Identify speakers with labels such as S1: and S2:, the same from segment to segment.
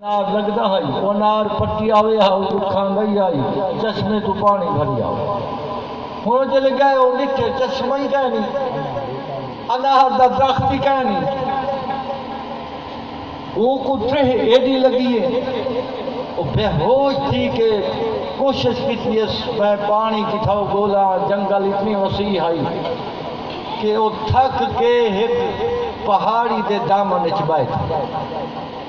S1: نار لگتا ہے وہ نار پٹی آوے ہے کھان گئی آئی چشمے تو پانی بھری آؤ ہوں جلے گئے وہ نکھے چشمہ ہی کہنی انار دا درخت ہی کہنی وہ کو ترہ ایڈی لگی ہے وہ بے ہوش تھی کہ کوشش کی تھی میں پانی کی تھاؤ گولا جنگل اتنی وسیع آئی کہ وہ تھک کے ایک پہاڑی دے دامن چبائے تھا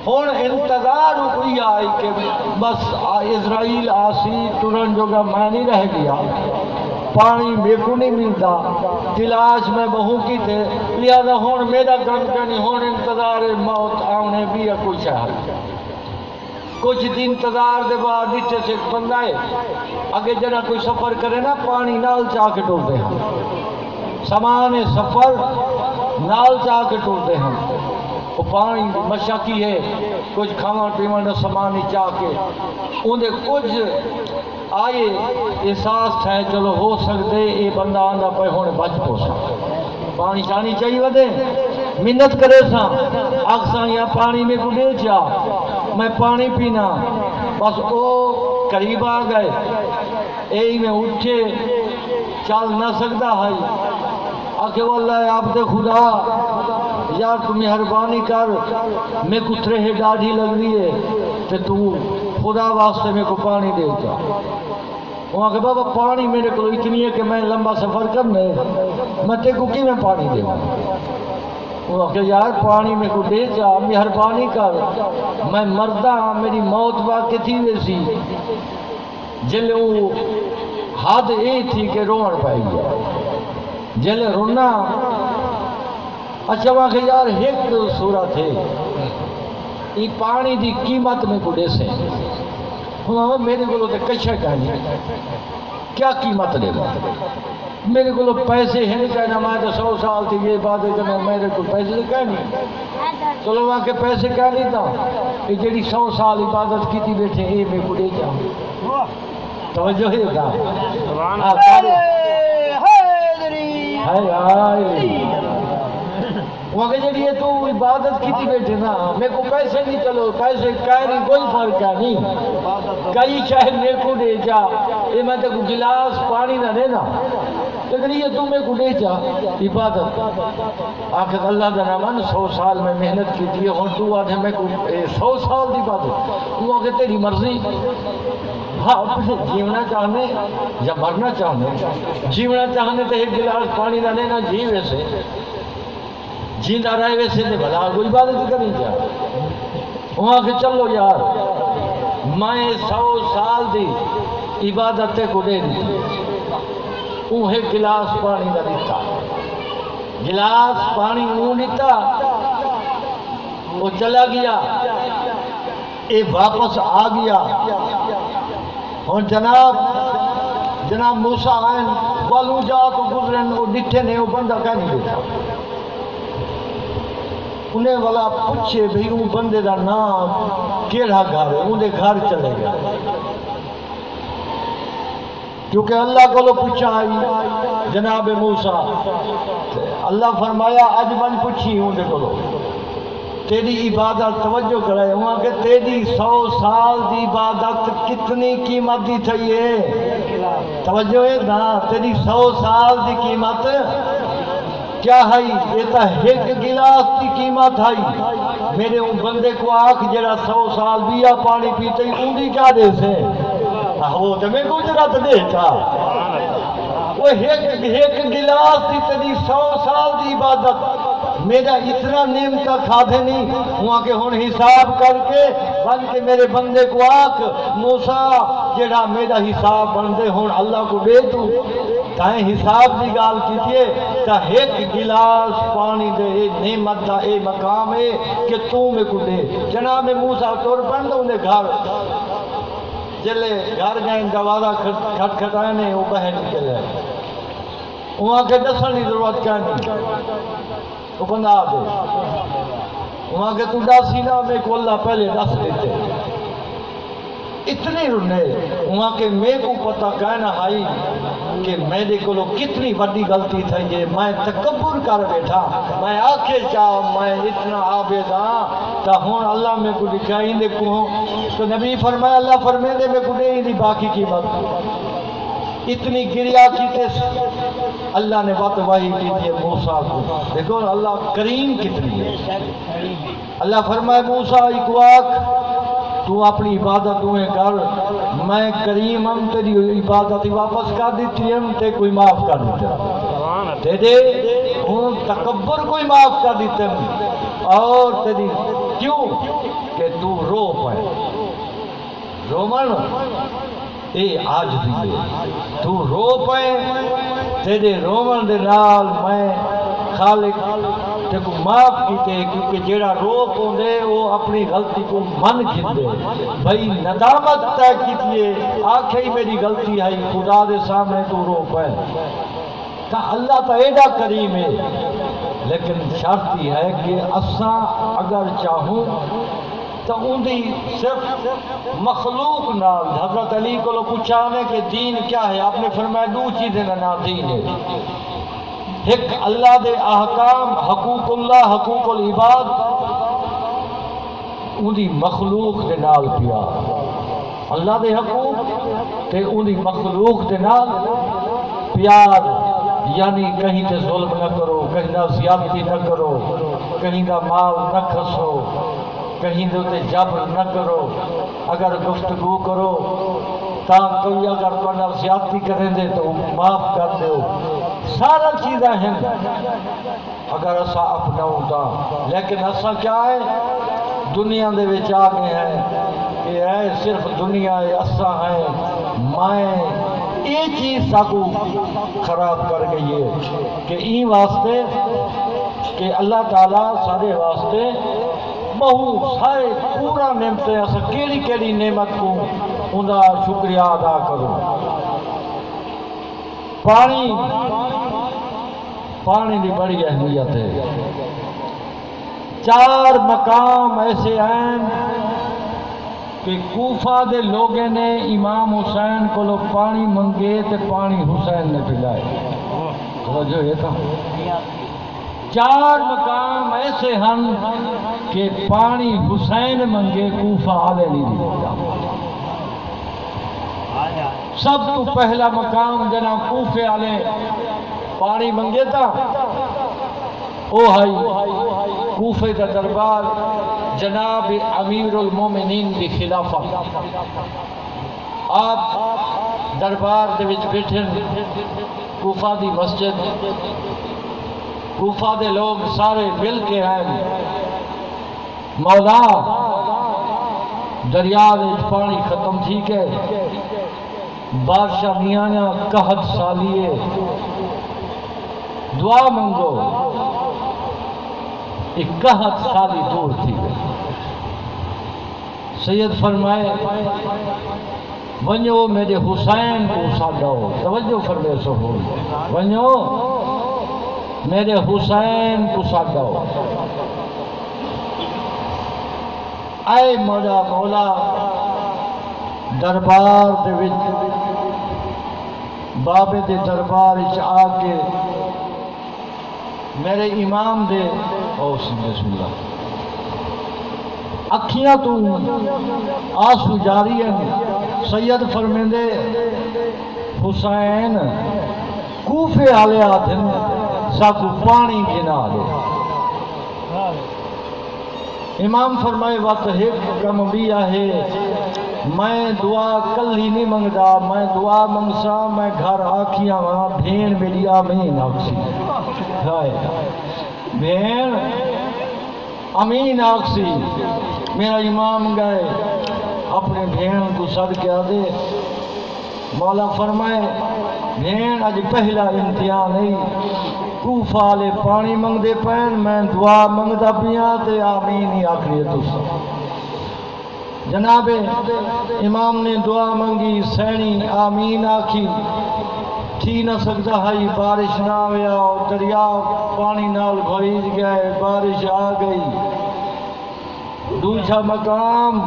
S1: ہون انتظار ہوئی آئی کہ بس اسرائیل آسی ترن جو گا میں نہیں رہ گیا پانی میرے کو نہیں ملتا تلاش میں بہو کی تھے لہذا ہون میرا گن کرنی ہون انتظار موت آنے بھی ہے کوئی شہر کچھ دن انتظار دے بعد نیچے سے ایک بندہ ہے اگر جنا کوئی سفر کرے نا پانی نال چاہ کے ٹوڑتے ہیں سامان سفر نال چاہ کے ٹوڑتے ہیں وہ پانی مشاقی ہے کچھ کھانا پیوانا سامان چاہ کے انہیں کچھ آئے احساس ہے چلو ہو سکتے یہ بندہ آندہ پہ ہونے بچ پوسا پانی چانی چاہیے ودے منت کرے سا آکساں یا پانی میں کو دے چا میں پانی پینا بس او قریب آ گئے اے میں اٹھے چل نہ سکتا ہے آکے واللہ آپ دے خدا یار تو مہربانی کر میں کو ترہ ڈاڑھی لگ رہی ہے کہ تو خدا واسطے میں کو پانی دے جا وہاں کہ بابا پانی میرے کو اتنی ہے کہ میں لمبا سفر کرنے میں تے کو کی میں پانی دے وہاں کہ یار پانی میں کو دے جا مہربانی کر میں مردہ میری موت واقع تھی ویسی جلے وہ حد اے تھی کہ روڑ پائی گیا جلے رونا اچھا وہاں کہ یار ایک صورت ہے یہ پانی دی قیمت میں کو دے سے وہاں میرے کو تے کچھا کہانی کیا قیمت دے گا میرے کو پیسے ہیں نہیں کہنا میں تو 100 سال تھی یہ بات ہے کہ میرے کو پیسے کہنی چلو وہاں کے پیسے کہہ نہیں تھا کہ جڑی 100 سال عبادت کی تھی بیٹھے اے میں کو دے جاؤں توجہ ہے گا وہاں کہ جڑی تو عبادت کی تھی بیٹھے نا میں کو پیسے نہیں چلو پیسے کہہ نہیں کوئی فرق ہے نہیں کئی شاید میرے کو دے جا یہ میں تو گلاس پانی نہ دینا لیکن یہ تو میں کو دے جا عبادت آخر اللہ دا نامان 100 سال میں محنت کی تھی اور تو آدھے میں کو 100 سال دی عبادت تو آخر تیری مرضی ہاں اپنے جیونا چاہنے یا مرنا چاہنے جیونا چاہنے تو ایک گلاس پانی نہ دینا جی ویسے جیندہ رہے ویسے نے بھلا کوئی عبادت کریں کیا وہاں کہ چلو یار میں 100 سال دی عبادت کو دے دی انہیں گلاس پانی نہ دیتا گلاس پانی انہوں دیتا وہ چلا گیا اے واپس آ گیا اور جناب موسیٰ آئین والوں جا تو گزرن وہ ڈٹھے نے وہ بندہ کہہ نہیں دیتا انہیں والا پوچھے بھئی وہ بندے دا نام کیڑا گھر ہے انہیں گھر چلے گیا کیونکہ اللہ کو لو پوچھا آئی جناب موسیٰ اللہ فرمایا آج من پوچھی انہیں کو لو تیری عبادت توجہ کرے وہاں کہ تیری 100 سال دی عبادت کتنی قیمت دی چاہیے توجہ ہے نا تیری 100 سال دی قیمت کیا ہے یہ تو ایک گلاس کی قیمت ہے میرے ان بندے کو آنکھ جڑا 100 سال بیا پانی پیتے ہی ان کی کیا دے سے وہ تو میں کو جرا تو دے تھا وہ ایک گلاس کی تیری 100 سال دی عبادت میرا اتنا نعمتہ کھادے نہیں وہاں کے ہون حساب کر کے بلکہ میرے بندے کو آنکھ موسیٰ جڑا میرا حساب بندے ہون اللہ کو دے تو تائیں حساب دی گال کی تھے تا ایک گلاس پانی دے اے نعمت دا اے مقام ہے کہ تو میں کو دے جناب موسیٰ طور بند انہیں گھر جلے گھر گئے دوازہ کھٹ کھٹائنے وہ بہن نکلے وہاں کے دسن کی ضرورت کیا نہیں وہ بندہ دے وہاں کے تو ڈاسی نہ میں کو اللہ پہلے دس دیتے اتنے رونے وہاں کے میں کو پتہ کہنا ہائی کہ میرے کو کتنی بڑی غلطی تھی ہے، میں تکبر کر بیٹھا، میں آکھے چاہ میں اتنا عابد ہاں تا ہون اللہ میں کو دکھائیں دے کو، تو نبی فرمایا اللہ فرمائے دے میں کو دے دی باقی کی بات اتنی گریا کی کہ اللہ نے بات وحی کی تھی موسیٰ کو. دیکھو اللہ کریم کتنی ہے. اللہ فرمائے موسیٰ اکواک تو اپنی عبادت دوئے کر، میں کریم ہم تیری عبادت واپس کر دیتی ہم تے کوئی معاف کر دیتے تے دے ہوں تکبر کوئی معاف کر دیتے ہم. اور تیری کیوں کہ تو رو پائے رومن اے آج دیئے تو رو پائے تیرے رومن دے نال میں خالق تے کو معاف کیتے، کیونکہ جیڑا رو پوندے وہ اپنی غلطی کو من کھندے بھئی ندامت تے کیتیے آنکھیں ہی میری غلطی ہے خدا دے سامنے تو رو پائے. تا اللہ تا ایڈا کریم ہے، لیکن شرط یہ ہے کہ اساں اگر چاہوں تو اندھی صرف مخلوق نال. حضرت علی کو لوگ پوچھانے کہ دین کیا ہے، آپ نے فرمایا دو چیزیں نا دین ہے، ایک اللہ دے احکام حقوق اللہ حقوق العباد، اندھی مخلوق دے نال پیار. اللہ دے حقوق تے اندھی مخلوق دے نال پیار، یعنی کہیں تے ظلم نہ کرو، کہیں نہ زیادتی نہ کرو، کہیں نہ مال نہ کھسو، کہیں دوتے جبر نہ کرو. اگر گفتگو کرو تا کوئی اگر کوئی زیادتی کریں دے تو معاف کر دو. سارا چیزیں ہیں اگر اسا اپناؤں دا. لیکن اسا کیا ہے دنیا دے وچ آ گئے ہیں کہ ہے صرف دنیا اسا ہیں میں یہ چیز ساکو خراب کر گئی ہے کہ این واسطے کہ اللہ تعالیٰ سارے واسطے بہو سارے پورا نعمتیں اسا کیڑی کیڑی نعمت کو انہا شکریہ ادا کرو. پانی دی بڑی اہمیت ہے. 4 مقام ایسے ہیں کہ کوفہ دے لوگے نے امام حسین کو لوگ پانی منگے تے پانی حسین نے پلائے. توجہ یہ تھا 4 مقام ایسے ہیں کہ پانی حسین منگے کوفہ آلے نہیں دیتا. سب تو پہلا مقام جنا کوفے آلے پانی منگے تھا او ہائی کوفے کا دربار جناب امیر المومنین دی خلافہ. آپ دربار دے وچ بیٹھے کوفہ دی مسجد، کوفہ دے لوگ سارے مل کے ہیں مولا دریا وچ پانی ختم تھی کہ بادشاہ میاں قحط سالیے دعا منگو. ایک قحط سالی دور تھی. سید فرمائے ونجو میرے حسین کو ساڑھو. توجہ فرمائے سو ہو ونجو میرے حسین کو ساڑھو. اے مولا دربار دے وچ بابے دے دربار وچ آ کے میرے امام دے بسم اللہ اکھیاں تو آنسو جاری ہیں. سید فرمیندے حسین کوفے والے آدھن ساکو پانی گنا دے. امام فرمائے وقت ایک کم بھی ہے میں دعا کل ہی نہیں منگدا، میں دعا منگسا میں گھر آکھیاں وہاں بھین میری آمین آکسی بھین امین آکسی. میرا امام گئے اپنے بھین کو صدقہ دے. مولا فرمائے بھین اج پہلا امتحان نہیں کوفہ والے پانی منگ دے پین میں دعا منگدا پیاں تے آمین ہی آکھنی ہے. جناب امام نے دعا منگی سینی آمین آکھی تھی نہ سکتا ہے بارش نہ ہویا دریا پانی نال بھریج گئے بارش آ گئی. دوسرا مقام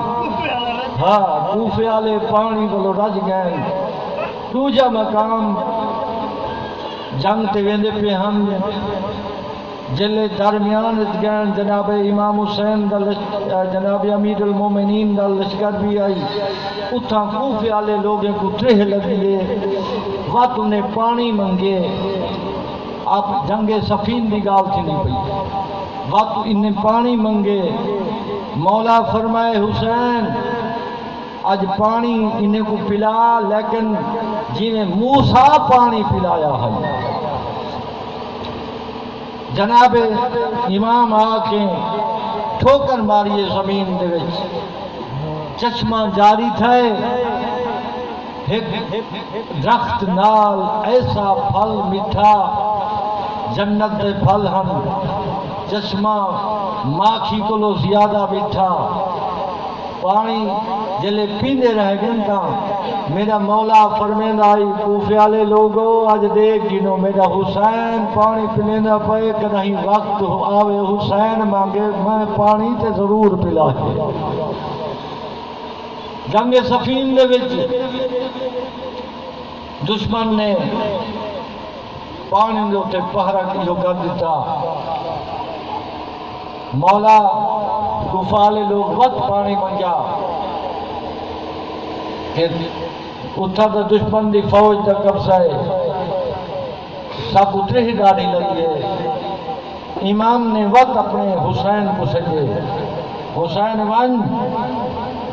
S1: ہاں کوفے والے پانی کو رج گئے دوجا مقام جنگ تے ویندے پہ ہم جلے درمیان گئے جناب امام حسین جناب امیر المومنین دا لشکر بھی آئی اتھا کوفے والے لوگوں کو ترہ لگیے وقت انہیں پانی منگے آپ جنگ صفین دی گال تھی نہیں پئی وقت انہیں پانی منگے مولا فرمائے حسین آج پانی انہیں کو پلا لیکن جنہیں موسیٰ پانی پلایا ہے جناب امام آکے ٹھوکر ماریے زمین دے وچ چشمہ جاری تھے درخت نال ایسا پھل میٹھا جنت دے پھل ہم چشمہ ماکھی کو لو زیادہ میٹھا پانی جلے پیندے رہ گئے تھا میرا مولا فرمین آئی کوفے والے لوگوں آج دیکھ گنو میرا حسین پانی پلینا پائے کہ نہیں وقت آوے حسین مانگے میں پانی تے ضرور پلا کے جنگ صفین دے وچ دشمن نے پانی دے تے پہرا کیو کر دیتا مولا کوفے والے لوگ وقت پانی منگا اتھا دا دشمن دی فوج دا قبضہ ہے سب اترے ہی ڈاڑی لگی ہے امام نے وقت اپنے حسین کو سجے حسین ون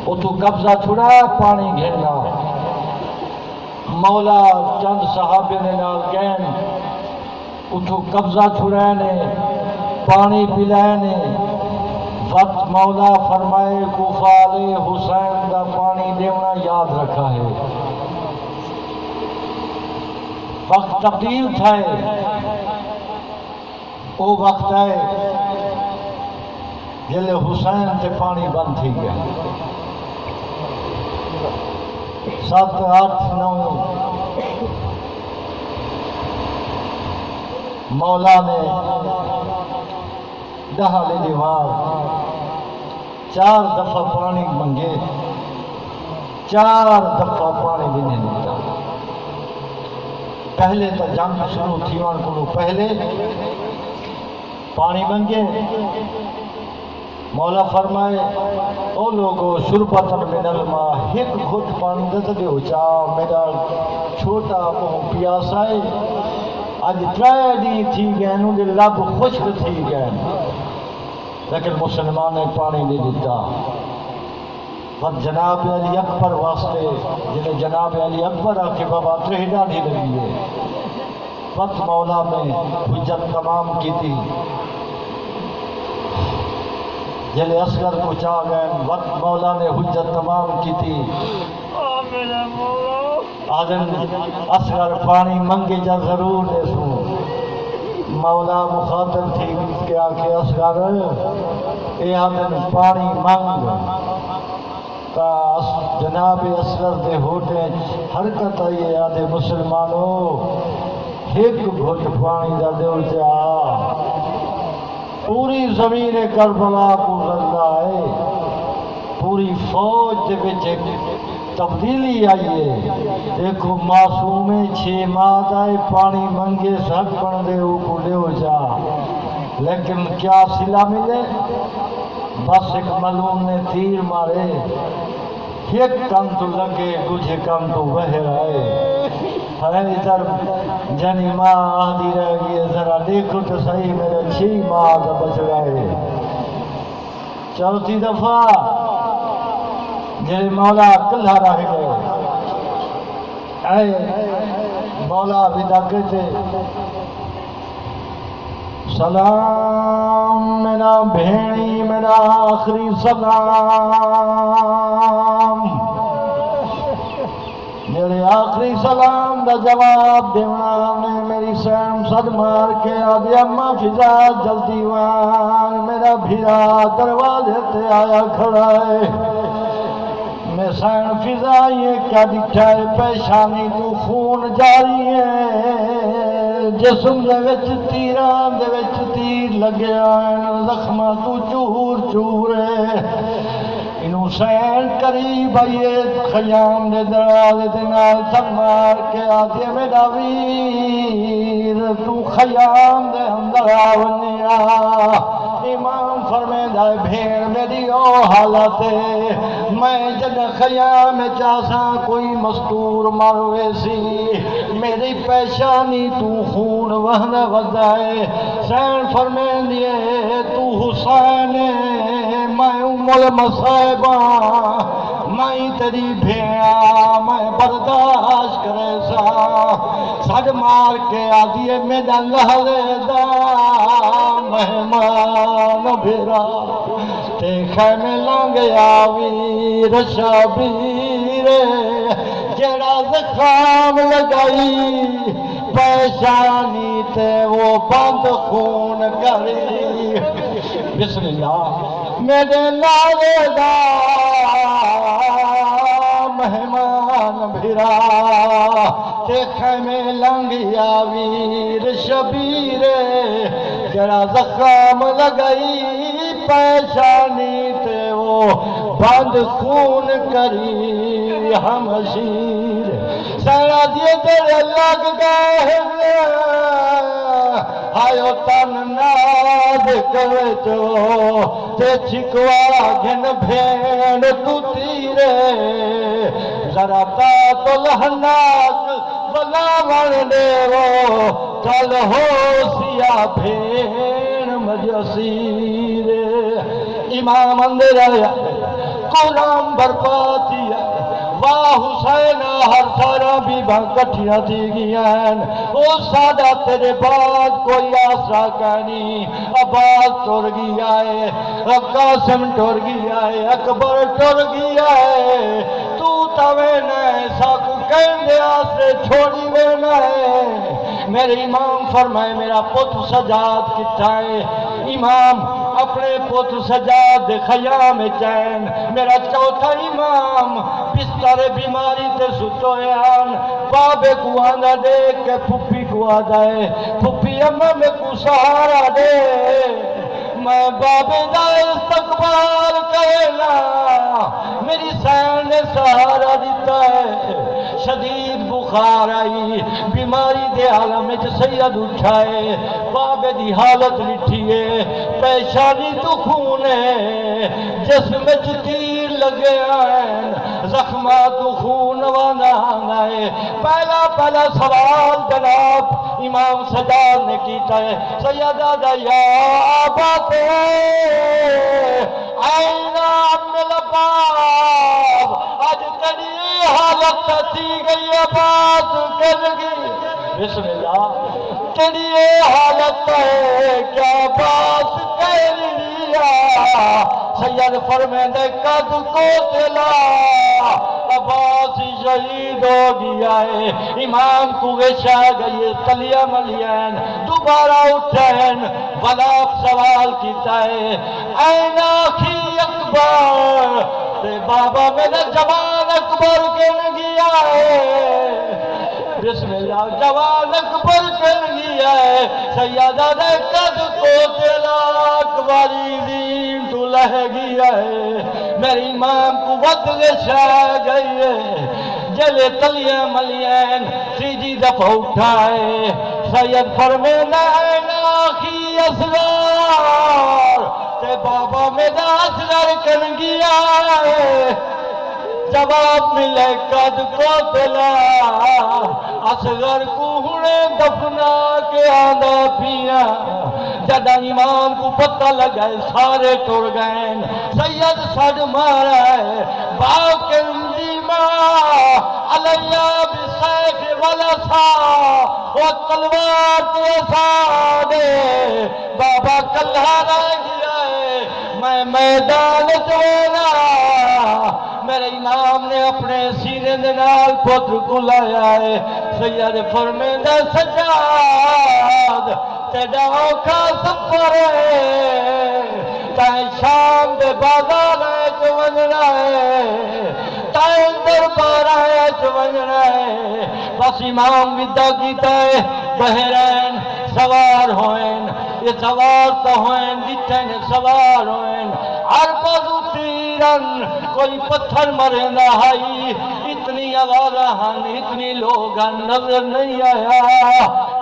S1: اتو قبضہ چھڑا پانی گھیرنا مولا چند صحابے نے نال گین اتو قبضہ چھڑائے نے پانی پلائے نے وقت مولا فرمائے کوفہ والے حسین دا پانی دینا یاد رکھا ہے وقت تبدیل تھا وہ وقت ہے جلے حسین تے پانی بند تھی گیا 7 8 9 مولا نے دہالی دیوار 4 دفعہ پانی منگے 4 دفعہ پانی بھی نہیں دیتا پہلے تو جنگ شروع تھی وہاں کو پہلے پانی منگے مولا فرمائے او لوگو شربتن من الماء ایک گھٹ پانی دے دیو چاہ میرا چھوٹا پیاسا ہے آج 3 دی تھی گئے انہوں نے لب خشک تھی گئے لیکن مسلمان نے پانی نہیں دیتا بس جناب علی اکبر واسطے جنہیں جناب علی اکبر آکے بابا ترہدہ نہیں لگی ہے بس مولا میں حجت تمام کی تھی جلے اصغر کو چاہ گئے وقت مولا نے حجت تمام کی تھی آدم اصغر پانی منگے جا ضرور دے سوں مولا مخاطب تھی کہ آکے اصغر اے آدم پانی منگ تا جناب اصغر دے ہوتے حرکت آئیے آدھے مسلمانوں ایک گھٹ پانی دا دیو جا پوری زمین کربلا کو زندہ ہے پوری فوج دے وچ تبدیلی آئیے دیکھو معصومیں 6 ماہ آئے پانی منگے سک پڑھ دے کو لے ہو جا لیکن کیا صلہ ملے بس ایک ملوم نے تیر مارے ایک کم تو لگے کچھ کم تو بہر آئے ادھر جنی ماں آدھی رہ گئی ذرا دیکھو تو صحیح میرے 6 ماہ کا بچ گئے 4تھی دفعہ جنہیں مولا کلہ رہ گئے اے مولا بھی کہتے سلام میرا بھینی میرا آخری سلام میرے آخری سلام دا جواب دیونا نے میری سین صد مار کے آدھی اماں فضا جلدی وان میرا بھیرا دروازے تے آیا کھڑا ہے میں سین فضا یہ کیا دکھا ہے پیشانی تو خون جاری ہے جسم دے وچ تیران دے وچ تیر لگے آئین زخمہ تو چور چور ہے انہوں حسین قریب آئیے خیام دے دروازے دے نال سر مار کے آدھے میرا ویر تو خیام دے اندر آونیا امام فرمیندہ بھیڑ میری او حالت ہے میں جد خیام چاسا کوئی مستور مروے سی میری پیشانی تو خون وہن ودائے حسین فرمیندیے تو حسین میں ام المصائبہ میں تیری بھیڑا میں برداشت کرے سا سڑ مار کے آدھیے میرا لہرے دا مہمان بھیرا تے خیمے لانگیا ویر شبیر جڑا زخام لگائی پیشانی تے وہ بند خون کری بسم اللہ میرے لالے دا مہمان بھیرا تے خیمے لانگیا ویر شبیر جڑا زخام لگائی پیشانی تے وہ بند خون کری ہم شیر سینا دیے تیرے لگ گئے آئیو تن ناد کرے جو تے چھکوا گھن بھین تو تیرے ذرا تا تو لہناک بلا مرنے وہ چل ہو سیا بھین مجسیر امام اندر آیا قرآن برپاتی ہے واہ حسین ہر سارا بھی کٹھیاں تھی گیا او سادہ تیرے بعد کوئی آسرا کہنی عباس ٹر گیا ہے قاسم ٹر گیا ہے اکبر ٹر گیا ہے تو توین ایسا کو کہندے آسرے چھوڑی وینا ہے میرے امام فرمائے میرا پتر سجاد کتا ہے امام اپنے پتر سجاد خیام چین میرا چوتھا امام بستر بیماری تے ستویان بابے کو آنا دیکھ کے پھپی کو آدھائے پھپی اممہ میں کو سہارا دے میں بابے دا استقبال کہنا میری سین نے سہارا دیتا ہے شدید بخار آئی بیماری دے عالم میں سید اٹھائے بابے دی حالت لٹھیے پیشانی تو خون ہے جسم میں تیر لگے آئین زخمات تو خون وانا آئے پہلا سوال جناب امام سجاد نے کیتا ہے سیدہ دا یا آباتے آئینہ اپنے لباب آج تری حالت تھی گئی عباس کر گئی بسم اللہ تیری حالت ہے کیا عباس کر لیا سید فرمیندے قد کو دلا عباس شہید ہو گیا ہے امام کو غشا گئی تلیہ ملین دوبارہ اٹھین بلاپ سوال کیتا ہے این آخی اکبر تے بابا میرا جوان اکبر کن گیا ہے بسم اللہ جوان اکبر کن گیا ہے سیدہ دے قد کو دلا اکبری دین تو لہ گیا ہے میری امام کو وقت غشا گئی ہے جلے تلیہ ملین تیجی دفع اٹھائے سید فرمینا ہے ناخی اسرار تے بابا میرا اسرار کن گیا ہے جواب ملے قد کو دلا اصغر کو ہنے دفنا کے آدھا پیا جدہ امام کو پتہ لگائے سارے ٹر گئے سید سڑ مارا ہے باقر دیما علیہ بسیف والسا وہ تلوار تے سادے بابا کلہ رہ گیا ہے میں میدان جونا میرے امام نے اپنے سینے دنال پتر کو لایا ہے سید فرمیندہ سجاد تیڑا اوکھا سفر ہے تائیں شام دے بازار ہے جو ونجنا ہے تائیں دربار ہے جو ونجنا ہے بس امام ودا کیتا ہے بہرین سوار ہوئیں یہ سوار تو ہوئیں جتنے سوار ہوئیں ہر بازو تیر پیرن کوئی پتھر مرے نہ آئی اتنی آوازہ ہن اتنی لوگ نظر نہیں آیا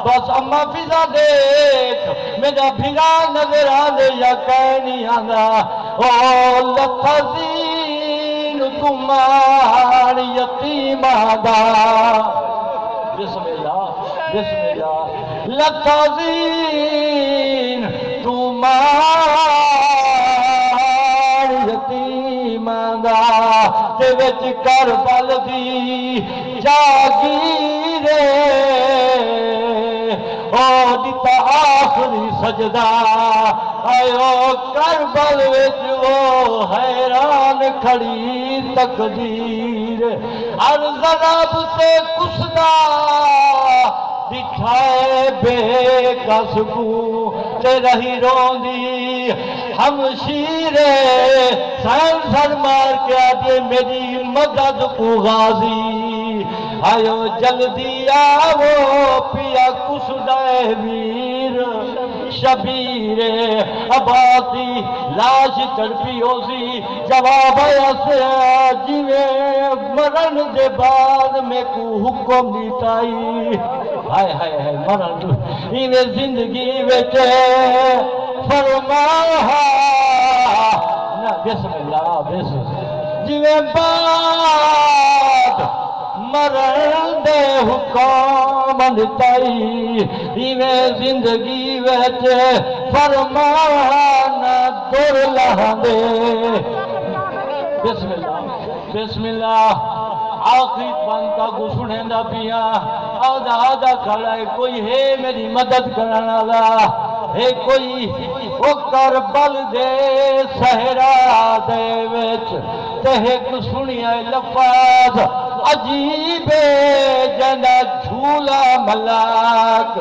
S1: بس اما فضا دیکھ میرا بھیرا نظر آدھے یا کہہ نہیں آدھا او لفظین تمہار یتیم آدھا بسم اللہ لفظین تمہار یتیم آدھا تے وچ کربل دی جاگیرے او دیتا آخری سجدہ آئیو کربل وچ وہ حیران کھڑی تقدیر ہر ضرب سے کسدا دکھائے بے کس کو تے رہی روندی ہمشیرے سین سر مار کے آجے میری مدد کو غازی آئیو جلدی آو پیا کسدائے ویر شبیر عباسی لاش تڑپی ہو سی جواب ایسے جیوے مرن دے بعد میں کو حکم دیتائی ہائے ہائے ہائے مرن انہیں زندگی بیٹے فرمایا بسم اللہ بسم اللہ جیوے بعد مرن دے حکم دیتائی انہیں زندگی بیٹے فرمایا نہ دور لہندے بسم اللہ آخری پانتا کو سنے دا پیا آدھا کھڑا ہے کوئی ہے میری مدد کرنا دا ہے کوئی وہ کربل دے صحرا دے وچ تہک سنیا لفظ عجیب جنا جھولا ملاک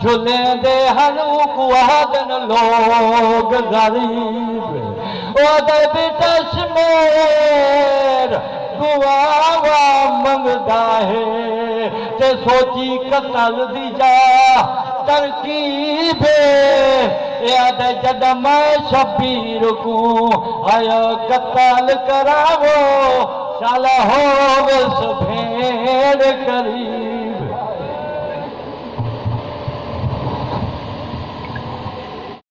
S1: جھولیں دے ہنو کو آدن لوگ غریب او دے بیٹا شمیر دعا منگدا ہے تے سوچی قتل دی جا ترکیب یاد جد میں شبیر کو آیا قتل کراو سالہ ہو بس بھیڑ کری